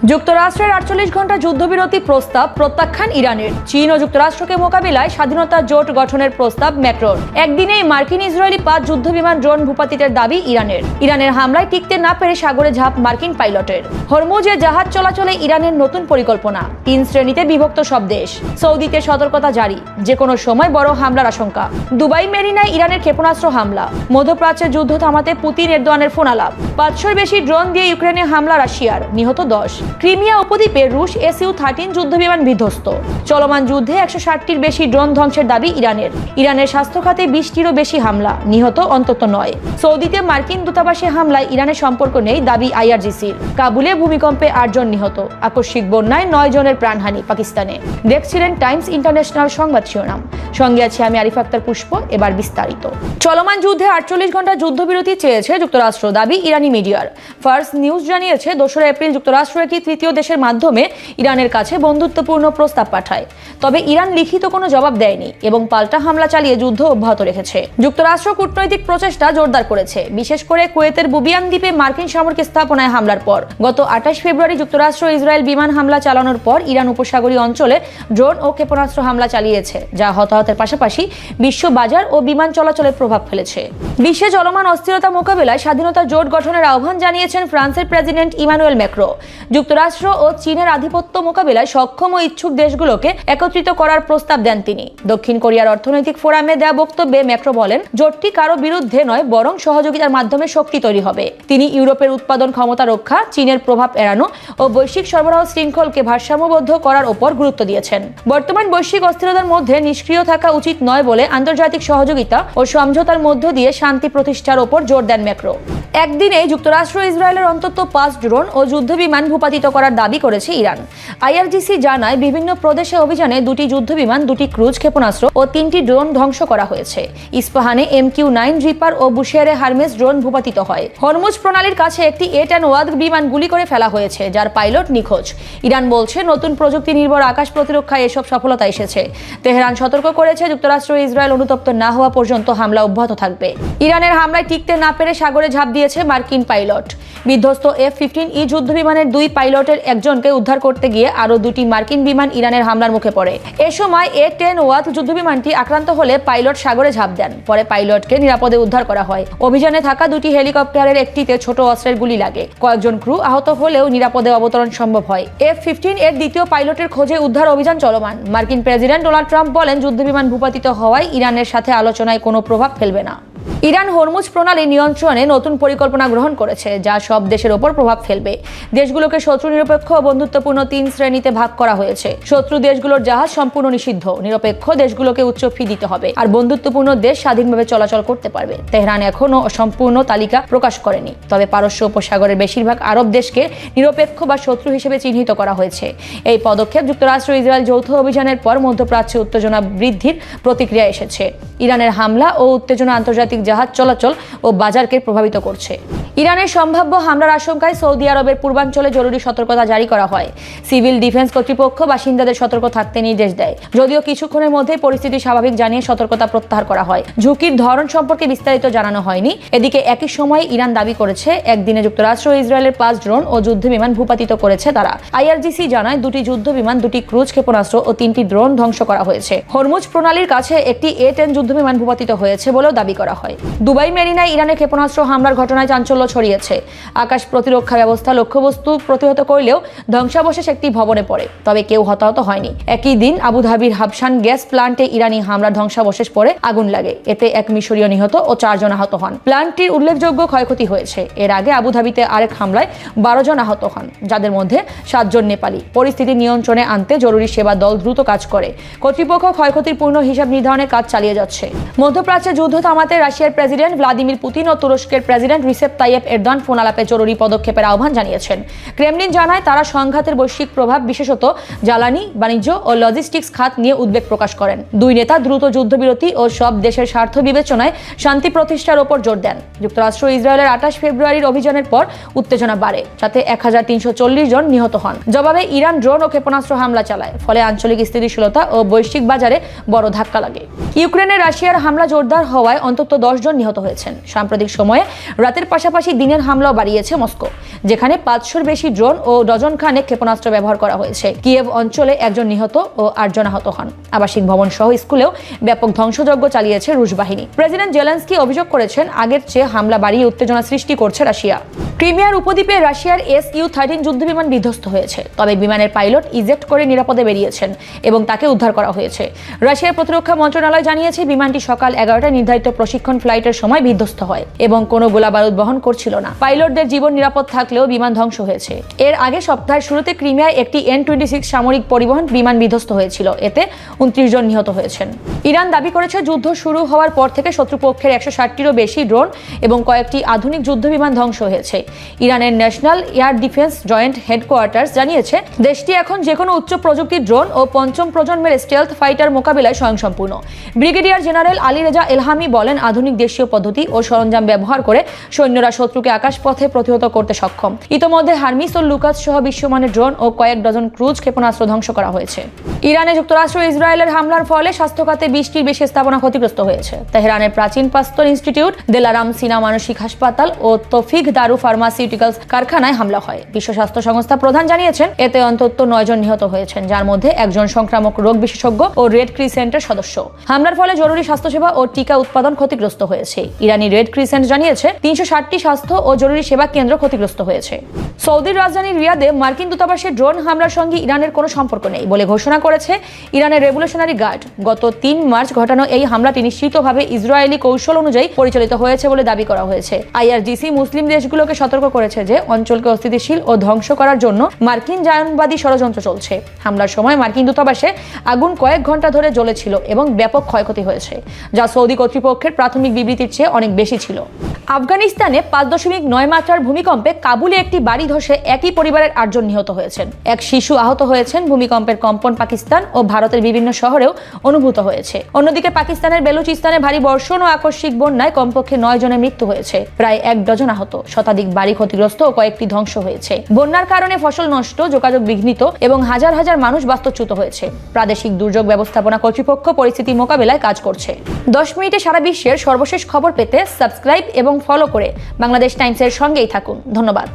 যুক্তরাষ্ট্রের 48 ঘন্টা যুদ্ধবিরতি প্রস্তাব প্রত্যাখ্যান ইরানের। চীন ও যুক্তরাষ্ট্রকে মোকাবিলায় স্বাধীনতা জোট গঠনের প্রস্তাব ম্যাক্রোর। একদিনেই মার্কিন ইসরায়েলি 5 যুদ্ধবিমান ড্রোন ভূপাতিতের দাবি ইরানের হামলায় টিকতে না পেরে সাগরে ঝাঁপ মার্কিন পাইলটের। হরমুজে জাহাজ চলাচলে ইরানের নতুন পরিকল্পনা। 3 শ্রেণীতে বিভক্ত সব দেশ। সৌদিতে সতর্কতা জারি, যে কোনো সময় বড় হামলার আশঙ্কা। দুবাই মেরিনায় ইরানের ক্ষেপণাস্ত্র হামলা। মধ্যপ্রাচ্যে যুদ্ধ থামাতে পুতিন এরদোয়ানের ফোন আলাপ। 500-এর বেশি ড্রোন দিয়ে ইউক্রেনে হামলা রাশিয়ার, নিহত 10। ক্রিমিয়া উপদ্বীপে রুশ SU-13 যুদ্ধবিমান বিধ্বস্ত। চলমান যুদ্ধে 160টির বেশি ড্রোন ধ্বংসের দাবি ইরানের স্বাস্থ্য খাতে 20টিরও বেশি হামলা, নিহত অন্তত 9। সৌদিতে মার্কিন দূতাবাসে হামলায় ইরানের সম্পর্ক নেই দাবি IRGC'র। কাবুলে ভূমিকম্পে 8 জন নিহত। আকস্মিক বন্যায় 9 জনের প্রাণহানি পাকিস্তানে। দেখছিলেন টাইমস ইন্টারন্যাশনাল সংবাদ শিরোনাম। সঙ্গে আছি আমি আরিফ আক্তার পুষ্প। এবার বিস্তারিত। চলমান যুদ্ধে 48 ঘন্টা যুদ্ধবিরতি চেয়েছে যুক্তরাষ্ট্র, দাবি ইরানি মিডিয়ার। ফার্স্ট নিউজ জানিয়েছে 2 এপ্রিল যুক্তরাষ্ট্র একটি তৃতীয় দেশের মাধ্যমে ইরানের কাছে বন্ধুত্বপূর্ণ প্রস্তাব পাঠায়। তবে ইরান লিখিত কোনো জবাব দেয়নি এবং পাল্টা হামলা চালিয়ে যুদ্ধ অব্যাহত রেখেছে। যুক্তরাষ্ট্র কূটনৈতিক প্রচেষ্টা জোরদার করেছে, বিশেষ করে কুয়েতের বুবিয়ান দ্বীপে মার্কিন সামরিক স্থাপনায় হামলার পর। গত 28 ফেব্রুয়ারি যুক্তরাষ্ট্র ইসরায়েল বিমান হামলা চালানোর পর ইরান উপসাগরীয় অঞ্চলে ড্রোন ও ক্ষেপণাস্ত্র হামলা চালিয়েছে, যা হতাহতের পাশাপাশি বিশ্ব বাজার ও বিমান চলাচলে প্রভাব ফেলেছে। বিশ্বে চলমান অস্থিরতা মোকাবিলায় স্বাধীনতা জোট গঠনের আহ্বান জানিয়েছেন ফ্রান্সের প্রেসিডেন্ট ইমানুয়েল ম্যাক্রো। যুক্তরাষ্ট্র ও চীনের আধিপত্য মোকাবিলায় সক্ষম ও ইচ্ছুক দেশগুলোকে একত্রিত করার প্রস্তাব দেন তিনি। দক্ষিণ কোরিয়ার অর্থনৈতিক ফোরামে দেওয়া বক্তব্যে ম্যাক্রো বলেন, জোটটি কারো বিরুদ্ধে নয়, বরং সহযোগিতার মাধ্যমে শক্তি তৈরি হবে। তিনি ইউরোপের উৎপাদন ক্ষমতা রক্ষা, চীনের প্রভাব এড়ানো ও বৈশ্বিক সরবরাহ শৃঙ্খলকে ভারসাম্যবদ্ধ করার উপর গুরুত্ব দিয়েছেন। বর্তমান বৈশ্বিক অস্থিরতার মধ্যে নিষ্ক্রিয় থাকা উচিত নয় বলে আন্তর্জাতিক সহযোগিতা ও সমঝোতার মধ্য দিয়ে শান্তি প্রতিষ্ঠার উপর জোর দেন ম্যাক্রো। একদিনে যুক্তরাষ্ট্র ইসরায়েলের অন্তত 5 ড্রোন ও যুদ্ধবিমান ভূপাতিত করার দাবি করেছে ইরান। IRGC জানায়, বিভিন্ন প্রদেশে অভিযানে 2টি যুদ্ধবিমান, 2টি ক্রুজ ক্ষেপণাস্ত্র ও 3টি ড্রোন ধ্বংস করা হয়েছে। ইস্পাহানে MQ-9 রিপার ও বুশেয়ারে হারমেস ড্রোন ভূপাতিত হয়। হরমুজ প্রণালীর কাছে একটি A-10 ওয়াদ বিমান গুলি করে ফেলা হয়েছে, যার পাইলট নিখোঁজ। ইরান বলছে, নতুন প্রযুক্তি নির্ভর আকাশ প্রতিরক্ষায় এসব সফলতা এসেছে। তেহরান সতর্ক করেছে, যুক্তরাষ্ট্র ইসরায়েল অনুতপ্ত না হওয়া পর্যন্ত হামলা অব্যাহত থাকবে। ইরানের হামলায় টিকতে না পেরে সাগরে ঝাঁপ দিয়েছে মার্কিন পাইলট। বিধ্বস্ত F-15E যুদ্ধবিমানের 2 পাইলটের একজনকে উদ্ধার করতে গিয়ে আরো 2টি মার্কিন বিমান ইরানের হামলার মুখে পড়ে। এ সময় A-10 ওয়াদ যুদ্ধবিমানটি আক্রান্ত হলে পাইলট সাগরে ঝাঁপ দেন। পরে পাইলটকে নিরাপদে উদ্ধার করা হয়। অভিযানে থাকা 2টি হেলিকপ্টারের একটিতে ছোট অস্ত্রের গুলি লাগে। কয়েকজন ক্রু আহত হলেও নিরাপদে অবতরণ সম্ভব হয়। F-15 এর দ্বিতীয় পাইলটের খোঁজে উদ্ধার অভিযান চলমান। মার্কিন প্রেসিডেন্ট ডোনাল্ড ট্রাম্প বলেন, যুদ্ধবিমান ভূপাতিত হওয়ায় ইরানের সাথে আলোচনায় কোনো প্রভাব ফেলবে না। ইরান হরমুজ প্রণালী নিয়ন্ত্রণে নতুন পরিকল্পনা গ্রহণ করেছে, যা সব দেশের ওপর প্রভাব ফেলবে। দেশগুলোকে শত্রু নিরপেক্ষ ও বন্ধুত্বপূর্ণ 3 শ্রেণীতে ভাগ করা হয়েছে। শত্রু দেশগুলোর জাহাজ সম্পূর্ণ নিষিদ্ধ, নিরপেক্ষ দেশগুলোকে উচ্চ ফি দিতে হবে, আর বন্ধুত্বপূর্ণ দেশ স্বাধীনভাবে চলাচল করতে পারবে। তেহরান এখনও সম্পূর্ণ তালিকা প্রকাশ করেনি, তবে পারস্য উপসাগরের বেশিরভাগ আরব দেশকে নিরপেক্ষ বা শত্রু হিসেবে চিহ্নিত করা হয়েছে। এই পদক্ষেপ যুক্তরাষ্ট্র ইসরায়েল যৌথ অভিযানের পর মধ্যপ্রাচ্যে উত্তেজনা বৃদ্ধির প্রতিক্রিয়া এসেছে। ইরানের হামলা ও উত্তেজনা আন্তর্জাতিক জাহাজ চলাচল ও বাজারকে প্রভাবিত করছে। ইরানের সম্ভাব্য হামলার আশঙ্কায় সৌদি আরবের পূর্বাঞ্চলে জরুরি সতর্কতা জারি করা হয়। সিভিল ডিফেন্স কর্তৃপক্ষ বাসিন্দাদের সতর্ক থাকতে নির্দেশ দেয়, যদিও কিছুক্ষণের মধ্যে পরিস্থিতি স্বাভাবিক জানিয়ে সতর্কতা প্রত্যাহার করা হয়। ঝুঁকির ধরন সম্পর্কে বিস্তারিত জানানো হয়নি। এদিকে একই সময়ে ইরান দাবি করেছে, একদিনে যুক্তরাষ্ট্র ইসরায়েলের 5 ড্রোন ও যুদ্ধবিমান ভূপাতিত করেছে তারা। IRGC জানায়, 2টি যুদ্ধবিমান, 2টি ক্রুজ ক্ষেপণাস্ত্র ও 3টি ড্রোন ধ্বংস করা হয়েছে। হরমুজ প্রণালীর কাছে একটি A-10 যুদ্ধবিমান ভূপাতিত হয়েছে বলেও দাবি করা হয়। দুবাই মেরিনায় ইরানের ক্ষেপণাস্ত্র হামলার ঘটনায় চাঞ্চল্য ছড়িয়েছে। আকাশ প্রতিরক্ষা ব্যবস্থা লক্ষ্যবস্তু প্রতিহত করলেও ধ্বংসাবশেষ একটি ভবনে পড়ে, তবে কেউ হতাহত হয়নি। একই দিন আবুধাবির হাবশান গ্যাস প্লান্টে ইরানি হামলার ধ্বংসাবশেষ পড়ে আগুন লাগে। এতে 1 মিশরীয় নিহত ও 4 জন আহত হন। প্লান্টটির উল্লেখযোগ্য ক্ষয়ক্ষতি হয়েছে। এর আগে আবুধাবিতে আরেক হামলায় 12 জন আহত হন, যাদের মধ্যে 7 জন নেপালি। পরিস্থিতি নিয়ন্ত্রণে আনতে জরুরি সেবা দল দ্রুত কাজ করে। কর্তৃপক্ষ ক্ষয়ক্ষতির পূর্ণ হিসাব নির্ধারণের কাজ চালিয়ে যাচ্ছে। মধ্যপ্রাচ্যে যুদ্ধ থামাতে রাশিয়ার প্রেসিডেন্ট ভ্লাদিমির পুতিন ও তুরস্কের president Recep Tayyip Erdogan phone আলাপে জরুরি পদক্ষেপের আহ্বান জানিয়েছেন। ক্রেমলিন জানায়, তারা সংঘাতের বৈশ্বিক প্রভাব, বিশেষত জ্বালানি, বাণিজ্য ও লজিস্টিক্স খাত নিয়ে উদ্বেগ প্রকাশ করেন। 2 নেতা দ্রুত যুদ্ধবিরতি ও সব দেশের স্বার্থ বিবেচনায় শান্তি প্রতিষ্ঠার উপর জোর দেন। যুক্তরাষ্ট্র ইসরায়েলের 28 ফেব্রুয়ারির অভিযানের পর উত্তেজনা বাড়ে, যাতে 1340 জন নিহত হন। জবাবে ইরান ড্রোন ও ক্ষেপণাস্ত্র হামলা চালায়, ফলে আঞ্চলিক স্থিতিশীলতা ও বৈশ্বিক বাজারে বড় ধাক্কা লাগে। ইউক্রেনে রাশিয়ার হামলা জোরদার হওয়ায় অন্তত 10 জন নিহত হয়েছেন। সাম্প্রতিক সময়ে রাতের পাশাপাশি দিনের হামলাও বাড়িয়েছে মস্কো, যেখানে 500-র বেশি ড্রোন ও ডজন খানেক ক্ষেপণাস্ত্র ব্যবহার করা হয়েছে। কিয়েভ অঞ্চলে 1 জন নিহত ও 8 জন আহত হন। আবাসিক ভবন সহ স্কুলেও ব্যাপক ধ্বংসযজ্ঞ চালিয়েছে রুশ বাহিনী। প্রেসিডেন্ট জেলেনস্কি অভিযোগ করেছেন, আগের চেয়ে হামলা বাড়িয়ে উত্তেজনা সৃষ্টি করছে রাশিয়া। ক্রিমিয়ার উপদ্বীপে রাশিয়ার Su-30 যুদ্ধবিমান বিধ্বস্ত হয়েছে, তবে বিমানের পাইলট ইজেক্ট করে নিরাপদে বেরিয়েছেন এবং তাকে উদ্ধার করা হয়েছে। রাশিয়ার প্রতিরক্ষা মন্ত্রণালয় জানিয়েছে, বিমানটি সকাল 11টায় নির্ধারিত প্রশিক্ষণ ফ্লাইটের সময় বিধ্বস্ত হয় এবং কোনো গোলাবারুদ বহন করছিল না। পাইলটদের জীবন নিরাপদ থাকলেও বিমান ধ্বংস হয়েছে। এর আগে সপ্তাহের শুরুতে ক্রিমিয়ায় একটি N-26 সামরিক পরিবহন বিমান বিধ্বস্ত হয়েছিল, এতে 29 জন নিহত হয়েছেন। ইরান দাবি করেছে, যুদ্ধ শুরু হওয়ার পর থেকে শত্রুপক্ষের 160টিরও বেশি ড্রোন এবং কয়েকটি আধুনিক যুদ্ধবিমান ধ্বংস হয়েছে। ইরানের national air defence joint headquarters জানিয়েছে, দেশটি এখন যেকোনো উচ্চ প্রযুক্তির ড্রোন ও পঞ্চম প্রজন্মের স্টেলথ ফাইটার মোকাবিলায় স্বয়ংসম্পূর্ণ। ব্রিগেডিয়ার জেনারেল আলী রেজা এলহামি বলেন, আধুনিক দেশীয় পদ্ধতি ও সরঞ্জাম ব্যবহার করে সৈন্যরা শত্রুকে আকাশপথে প্রতিহত করতে সক্ষম। ইতোমধ্যে হারমিস ও লুকাস সহ বিশ্বমানের ড্রোন ও কয়েক ডজন ক্রুজ ক্ষেপণাস্ত্র ধ্বংস করা হয়েছে। ইরানে যুক্তরাষ্ট্র ও ইসরায়েলের হামলার ফলে স্বাস্থ্য খাতে 20টির বেশি স্থাপনা ক্ষতিগ্রস্ত হয়েছে। তেহরানের প্রাচীন পাস্তর ইনস্টিটিউট, দেলারাম সিনা মানসিক হাসপাতাল ও তৌফিক দারু ফার্মাসিউটিক্যালস কারখানায় হামলা হয়। বিশ্ব স্বাস্থ্য সংস্থা প্রধান জানিয়েছেন, এতে অন্তত 9 জন নিহত হয়েছেন, যার মধ্যে 1 জন সংক্রামক রোগ বিশেষজ্ঞ ও রেড ক্রিসেন্টের সদস্য। হামলার ফলে জরুরি স্বাস্থ্যসেবা ও টিকা উৎপাদন ক্ষতিগ্রস্ত হয়েছে। ইরানি রেড ক্রিসেন্ট জানিয়েছে, 360টি স্বাস্থ্য ও জরুরি সেবা কেন্দ্র ক্ষতিগ্রস্ত হয়েছে। সৌদির রাজধানী রিয়াদে মার্কিন দূতাবাসের ড্রোন হামলার সঙ্গে ইরানের কোনো সম্পর্ক নেই বলে ঘোষণা করেছে ইরানের রেভলিউশনারি গার্ড। গত 3 মার্চ ঘটানো এই হামলাটি নিশ্চিতভাবে ইসরায়েলি কৌশল অনুযায়ী পরিচালিত হয়েছে বলে দাবি করা হয়েছে। IRGC মুসলিম দেশগুলোকে সতর্ক করেছে যে অঞ্চলকে অস্থিতিশীল ও ধ্বংস করার জন্য মার্কিন জায়নবাদী ষড়যন্ত্র চলছে। হামলার সময় মার্কিন দূতাবাসে আগুন কয়েক ঘন্টা ধরে জ্বলেছিল এবং ব্যাপক ক্ষয়ক্ষতি হয়েছে, যা সৌদি কর্তৃপক্ষের প্রাথমিক বিবৃতির চেয়ে অনেক বেশি ছিল। আফগানিস্তানে 5.9 মাত্রার ভূমিকম্পে কাবুলে একটি বাড়ি ধসে একই পরিবারের 8 জন নিহত হয়েছেন। এক শিশু আহত হয়েছেন। ভূমিকম্পের কম্পন পাকিস্তান ও ভারতের বিভিন্ন শহরেও অনুভূত হয়েছে। অন্যদিকে পাকিস্তানের বেলুচিস্তানে ভারী বর্ষণ ও আকস্মিক বন্যায় কমপক্ষে 9 জনের মৃত্যু হয়েছে, প্রায় 1 ডজন আহত, শতাধিক বাড়ি ক্ষতিগ্রস্ত ও কয়েকটি ধ্বংস হয়েছে। বন্যার কারণে ফসল নষ্ট, যোগাযোগ বিঘ্নিত এবং হাজার হাজার মানুষ বাস্তুচ্যুত হয়েছে। প্রাদেশিক দুর্যোগ ব্যবস্থাপনা কর্তৃপক্ষ পরিস্থিতি মোকাবেলায় কাজ করছে। 10 মিনিটে সারা বিশ্বের সর্বশেষ খবর পেতে সাবস্ক্রাইব এবং ফলো করে বাংলাদেশ টাইমসের সঙ্গেই থাকুন। ধন্যবাদ।